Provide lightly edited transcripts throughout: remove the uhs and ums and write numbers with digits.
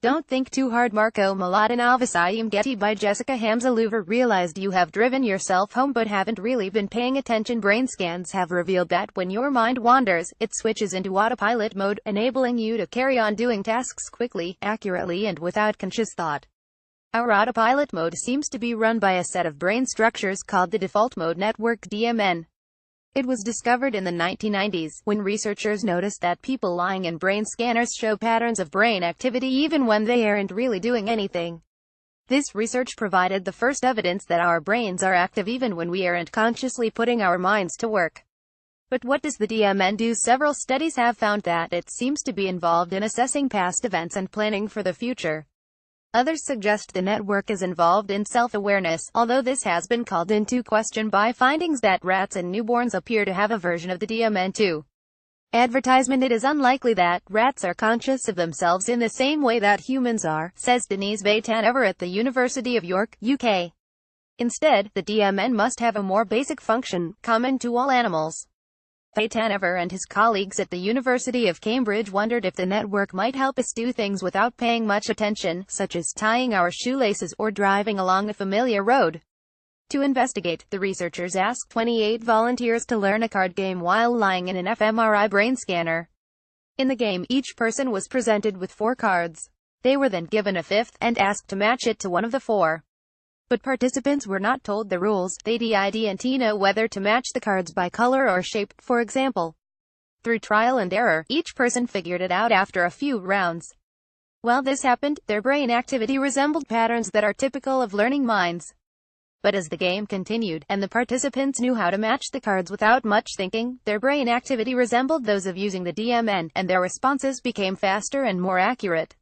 Don't think too hard. MiladinovicEyeEmGetty by Jessica HamzelouEver realized you have driven yourself home but haven't really been paying attention. Brain scans have revealed that when your mind wanders, it switches into autopilot mode, enabling you to carry on doing tasks quickly, accurately and without conscious thought. Our autopilot mode seems to be run by a set of brain structures called the default mode network (DMN). It was discovered in the 1990s, when researchers noticed that people lying in brain scanners show patterns of brain activity even when they aren't really doing anything. This research provided the first evidence that our brains are active even when we aren't consciously putting our minds to work. But what does the DMN do? Several studies have found that it seems to be involved in assessing past events and planning for the future. Others suggest the network is involved in self-awareness, although this has been called into question by findings that rats and newborns appear to have a version of the DMN too. Advertisement: it is unlikely that rats are conscious of themselves in the same way that humans are, says Denise Baytanever at the University of York, UK. Instead, the DMN must have a more basic function, common to all animals. Baytanever and his colleagues at the University of Cambridge wondered if the network might help us do things without paying much attention, such as tying our shoelaces or driving along a familiar road. To investigate, the researchers asked 28 volunteers to learn a card game while lying in an fMRI brain scanner. In the game, each person was presented with 4 cards. They were then given a fifth, and asked to match it to one of the 4. But participants were not told the rules. They didn't know whether to match the cards by color or shape, for example. Through trial and error, each person figured it out after a few rounds. While this happened, their brain activity resembled patterns that are typical of learning minds. But as the game continued, and the participants knew how to match the cards without much thinking, their brain activity resembled those of using the DMN, and their responses became faster and more accurate.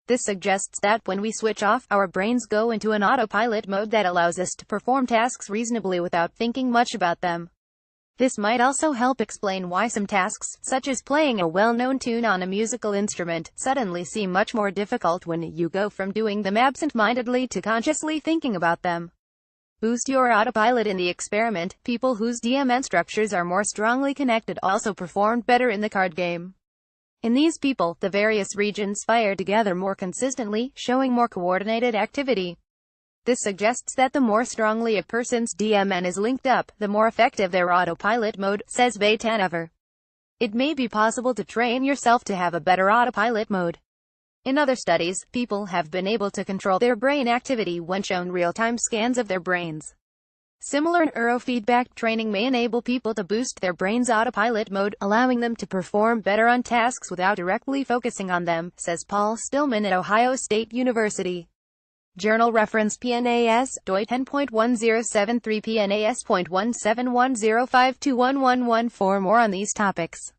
This suggests that when we switch off, our brains go into an autopilot mode that allows us to perform tasks reasonably without thinking much about them. This might also help explain why some tasks, such as playing a well-known tune on a musical instrument, suddenly seem much more difficult when you go from doing them absent-mindedly to consciously thinking about them. Boost your autopilot. In the experiment, people whose DMN structures are more strongly connected also performed better in the card game. In these people, the various regions fired together more consistently, showing more coordinated activity. This suggests that the more strongly a person's DMN is linked up, the more effective their autopilot mode, says Baytanever. It may be possible to train yourself to have a better autopilot mode. In other studies, people have been able to control their brain activity when shown real-time scans of their brains. Similar neurofeedback training may enable people to boost their brain's autopilot mode, allowing them to perform better on tasks without directly focusing on them, says Paul Stillman at Ohio State University. Journal reference PNAS, DOI 10.1073 PNAS.171052111. For more on these topics.